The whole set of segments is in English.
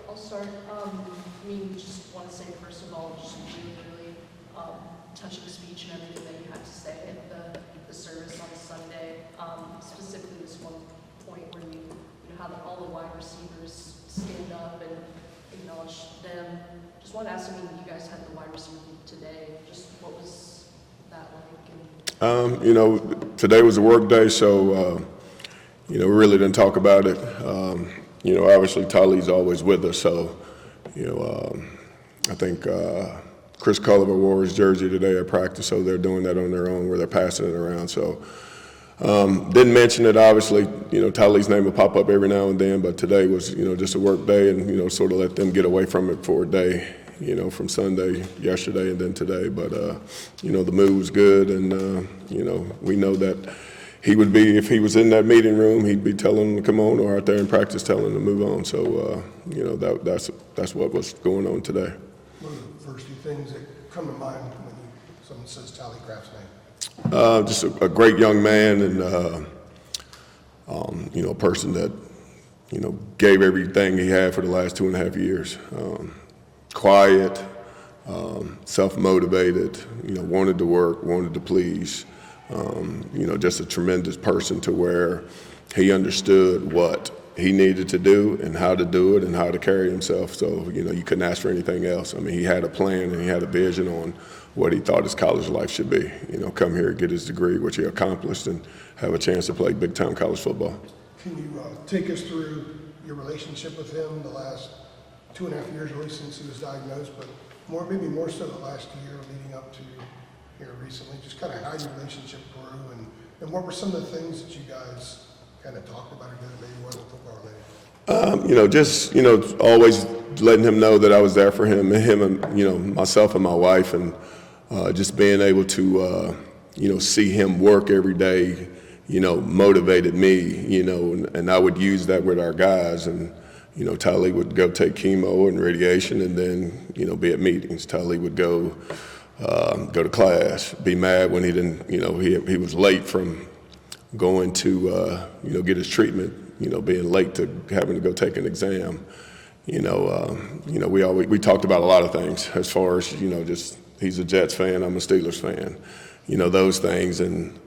I'll start. I mean, just want to say first of all, just really touching speech and everything that you had to say at the service on Sunday. Specifically, this one point where you had all the wide receivers stand up and acknowledge them. Just want to ask, I mean, you guys had the wide receiver today. Just what was that like? Today was a work day, so we really didn't talk about it. Obviously Tylee's always with us, so I think Chris Culliver wore his jersey today at practice, so they're doing that on their own where they're passing it around. So didn't mention it. Obviously, Tylee's name will pop up every now and then, but today was just a work day, and sort of let them get away from it for a day. From Sunday, yesterday, and then today. But, the mood was good, and, we know that he would be, if he was in that meeting room, he'd be telling them to come on, or out there in practice telling them to move on. So, that's what was going on today. What are the first few things that come to mind when someone says Tylee Craft's name? Just a great young man, and, a person that, gave everything he had for the last 2.5 years. Quiet, self-motivated, wanted to work, wanted to please, just a tremendous person to where he understood what he needed to do and how to do it and how to carry himself. So, you couldn't ask for anything else. I mean, he had a plan and he had a vision on what he thought his college life should be. Come here, get his degree, which he accomplished, and have a chance to play big-time college football. Can you take us through your relationship with him the last 2.5 years, really, since he was diagnosed, but maybe more so the last year leading up to here recently, just kind of how your relationship grew, and what were some of the things that you guys kind of talked about or did that maybe wasn't football related? Always letting him know that I was there for him, and myself and my wife, and just being able to, see him work every day, motivated me, and I would use that with our guys, and Tylee would go take chemo and radiation, and then, be at meetings. Tylee would go to class, be mad when he didn't, he was late from going to, get his treatment, being late to having to go take an exam. We talked about a lot of things as far as, just he's a Jets fan, I'm a Steelers fan, those things, and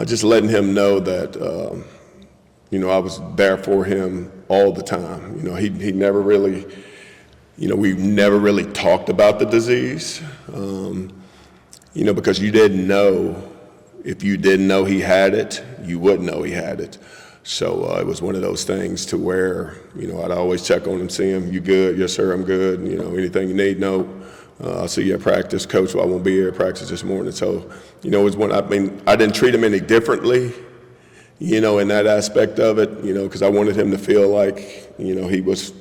just letting him know that, I was there for him all the time. He never really, we never really talked about the disease, because you didn't know. If you didn't know he had it, you wouldn't know he had it. So it was one of those things to where, I'd always check on him, see him, you good? Yes, sir, I'm good. Anything you need, no. I'll see you at practice. Coach, I won't be here at practice this morning. So, it was I didn't treat him any differently, in that aspect of it, because I wanted him to feel like, he was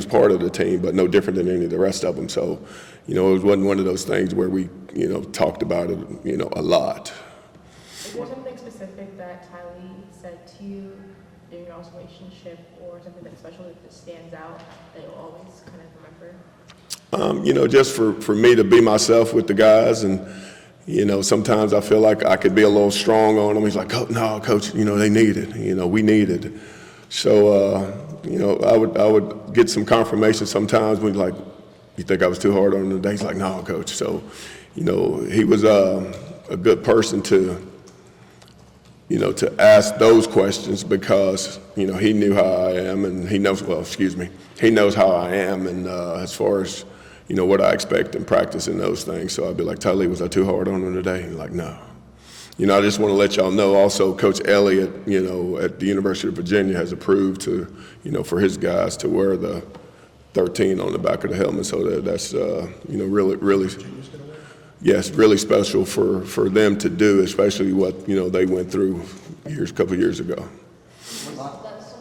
part of the team, but no different than any of the rest of them. So, it wasn't one of those things where we, talked about it, a lot. Is there something specific that Tylee said to you in your all's relationship, or something that's special that stands out that you'll always kind of remember? Just for me to be myself with the guys, and sometimes I feel like I could be a little strong on them. He's like, oh, no, coach, they need it. We need it. So, I would get some confirmation sometimes when like, you think I was too hard on him today? He's like, no, coach. So, he was a good person to ask those questions because, he knew how I am, and he knows how I am, and as far as, what I expect in practice and those things. So I'd be like, Tylee, was I too hard on him today? He's like, no. I just want to let y'all know also Coach Elliott, at the University of Virginia has approved to, for his guys to wear the 13 on the back of the helmet. So that's, really, yes, really special for them to do, especially what, they went through a couple years ago. That's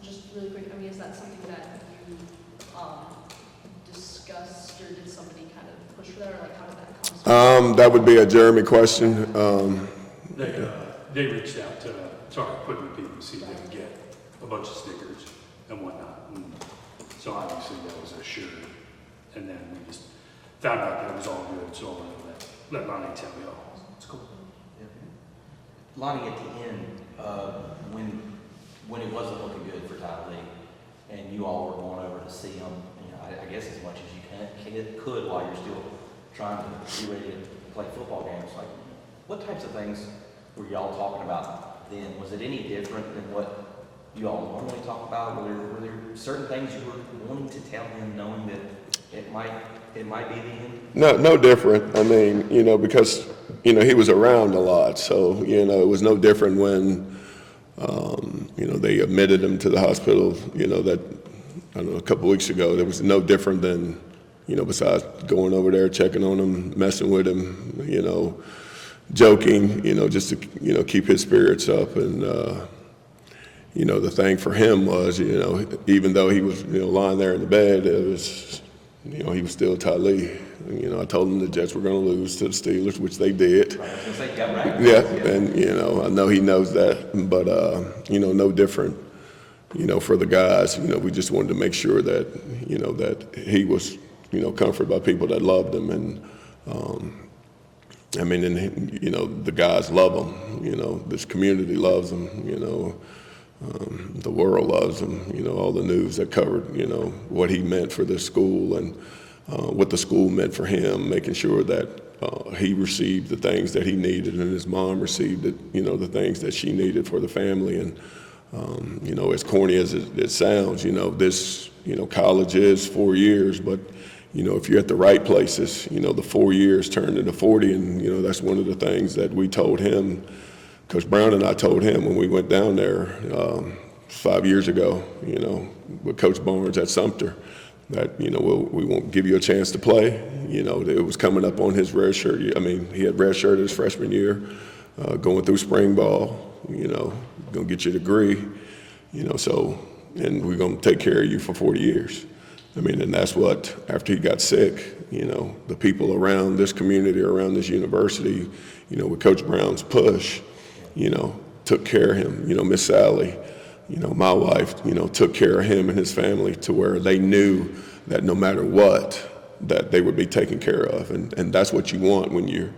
just really quick. I mean, is that something that you discussed, or did somebody kind of push for that, or like how did that come? That would be a Jeremy question. They reached out to our equipment people to see if they could get a bunch of stickers and whatnot. And so obviously that was assured. And then we just found out that it was all good, so I wanted to let Lonnie tell me all. It's cool. Yeah. Lonnie, at the end, when it wasn't looking good for Tylee, and you all were going over to see him, I guess as much as you could while you're still trying to be ready to play football games. Like, what types of things were y'all talking about then? Was it any different than what you all normally talk about? Were there certain things you were wanting to tell him, knowing that it might be the end? No different. I mean, because, he was around a lot. So, it was no different when, they admitted him to the hospital, that, I don't know, a couple weeks ago. There was no different than, besides going over there, checking on him, messing with him, joking, just to, keep his spirits up. And, the thing for him was, even though he was, lying there in the bed, it was, he was still Tylee. I told him the Jets were going to lose to the Steelers, which they did. Right, I was gonna say, yeah, right. Yeah, and, I know he knows that, but, no different, for the guys. We just wanted to make sure that, that he was, comforted by people that loved him. And, the guys love him, this community loves him, the world loves him, all the news that covered, what he meant for this school and what the school meant for him, making sure that he received the things that he needed and his mom received it, the things that she needed for the family. And, as corny as it sounds, this, college is 4 years, but, if you're at the right places, the 4 years turned into 40. And, that's one of the things that we told him. Coach Brown and I told him when we went down there 5 years ago, with Coach Barnes at Sumter, that, we won't give you a chance to play. It was coming up on his red shirt. I mean, he had red shirt his freshman year, going through spring ball, going to get your degree, so, and we're going to take care of you for 40 years. I mean, and that's what, after he got sick, the people around this community, around this university, with Coach Brown's push, took care of him. Miss Sally, my wife, took care of him and his family to where they knew that no matter what, that they would be taken care of. And that's what you want when you're,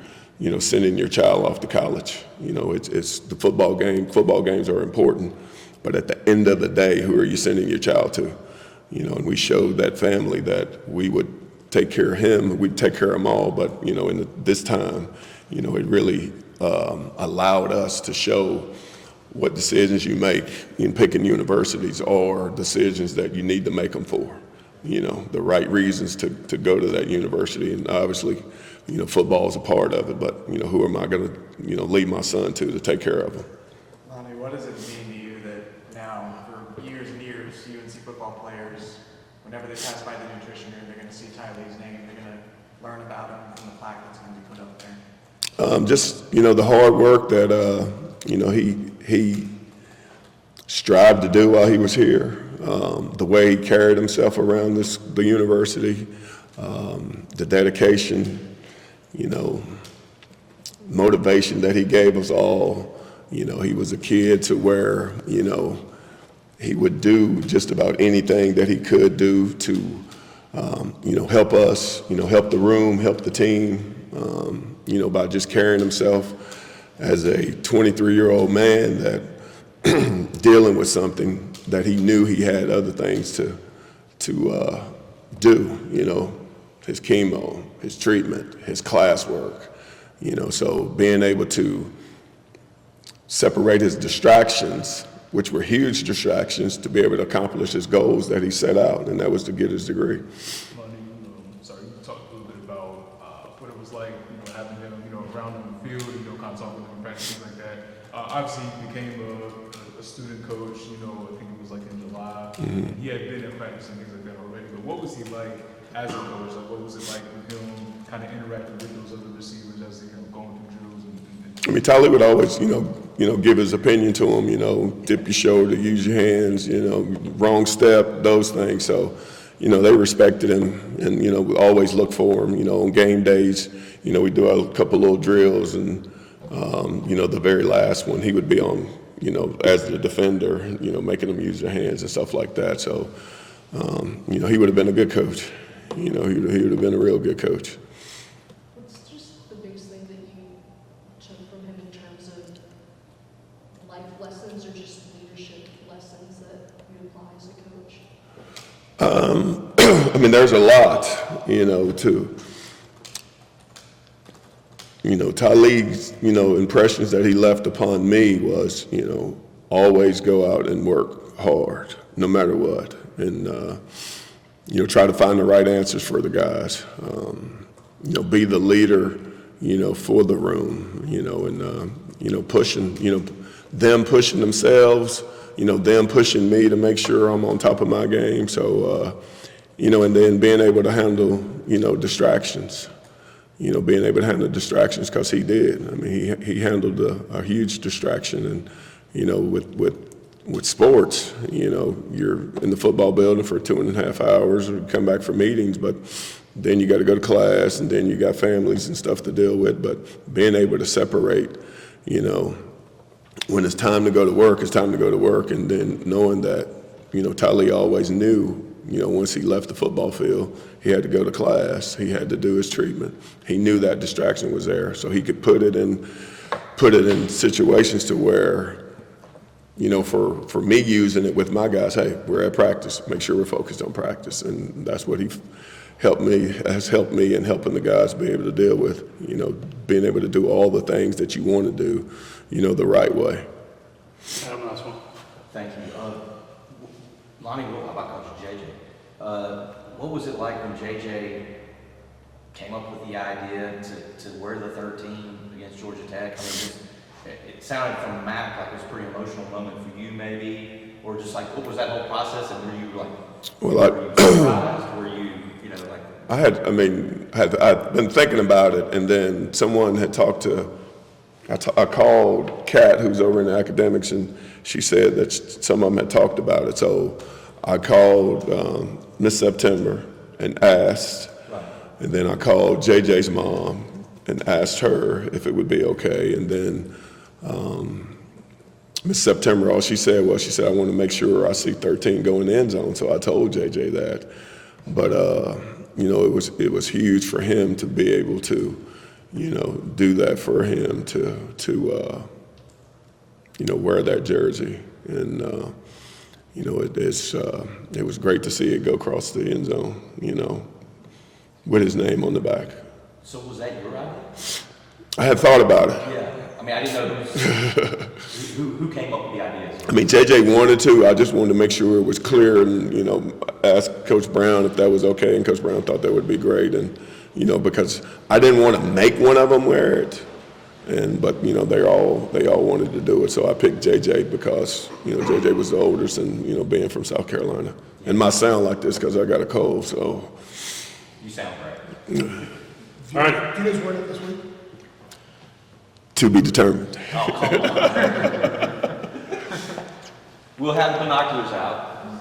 sending your child off to college. It's the football game. Football games are important. But at the end of the day, who are you sending your child to? And we showed that family that we would take care of him. We'd take care of them all. But, in this time, it really allowed us to show what decisions you make in picking universities are decisions that you need to make them for, the right reasons to go to that university. And obviously, football is a part of it, but, who am I going to, leave my son to take care of him? Lonnie, what does it mean to you that now, for years and years, UNC football players, whenever they pass by the nutrition room, they're going to see Tylee's name, they're going to learn about him from the plaque that's going to be put up there? Just, the hard work that, he strived to do while he was here, the way he carried himself around the university, the dedication, motivation that he gave us all. He was a kid to where, he would do just about anything that he could do to, help us, help the room, help the team, by just carrying himself as a 23-year-old man that dealing with something that he knew he had other things to do, his chemo, his treatment, his classwork, so being able to separate his distractions, which were huge distractions, to be able to accomplish his goals that he set out, and that was to get his degree. Lonnie, you talked a little bit about what it was like, having him, around him in the field, kind of talking with him, practice, things like that. Obviously, he became a student coach, I think it was like in July. Mm-hmm. He had been in practice and things like that already, but what was he like as a coach? Like, what was it like with him kind of interacting with those other receivers as they going through drills? I mean, Tylee would always, give his opinion to him, dip your shoulder, use your hands, wrong step, those things. So, they respected him and, we always look for him, on game days, we do a couple little drills and, the very last one, he would be on, as the defender, making them use their hands and stuff like that. So, he would have been a good coach. He would have been a real good coach. What's just the biggest thing that you took from him in terms of life lessons or just leadership lessons that you apply as a coach? I mean, there's a lot, Tylee's, impressions that he left upon me was, always go out and work hard, no matter what. And, try to find the right answers for the guys. Be the leader, for the room, and, pushing, them pushing themselves, them pushing me to make sure I'm on top of my game. So, and then being able to handle, distractions. Being able to handle distractions, because he did. I mean, he handled a huge distraction, and with sports, you're in the football building for 2.5 hours, or come back for meetings, but then you got to go to class, and then you got families and stuff to deal with. But being able to separate, when it's time to go to work, it's time to go to work, and then knowing that, Tylee always knew. Once he left the football field, he had to go to class. He had to do his treatment. He knew that distraction was there, so he could put it in situations to where, for me using it with my guys, hey, we're at practice. Make sure we're focused on practice, and that's what has helped me in helping the guys be able to deal with, being able to do all the things that you want to do, the right way. Adam, last one. Thank you. Lonnie, how about Coach JJ? What was it like when JJ came up with the idea to wear the 13 against Georgia Tech? I mean, it sounded from Matt like it was a pretty emotional moment for you, maybe, or just like, what was that whole process? And were you like, were you surprised? Were you, like? I'd been thinking about it, and then someone had talked to. I called Kat, who's over in academics, and she said that some of them had talked about it. So I called Miss September and asked, and then I called JJ's mom and asked her if it would be okay. And then Miss September, all she said, I want to make sure I see 13 go in the end zone. So I told JJ that. But, it was huge for him to be able to, do that for him to wear that jersey. And, it was great to see it go across the end zone, with his name on the back. So was that your idea? I had thought about it. Yeah. I mean, I didn't know who came up with the ideas. I mean, JJ wanted to. I just wanted to make sure it was clear and, ask Coach Brown if that was okay. And Coach Brown thought that would be great. And, because I didn't want to make one of them wear it. But they all wanted to do it. So I picked JJ because, JJ was the oldest and, being from South Carolina. And my sound like this because I got a cold, so. You sound great. All right. Do you guys wear it this week? To be determined. Oh, come on. We'll have the binoculars out.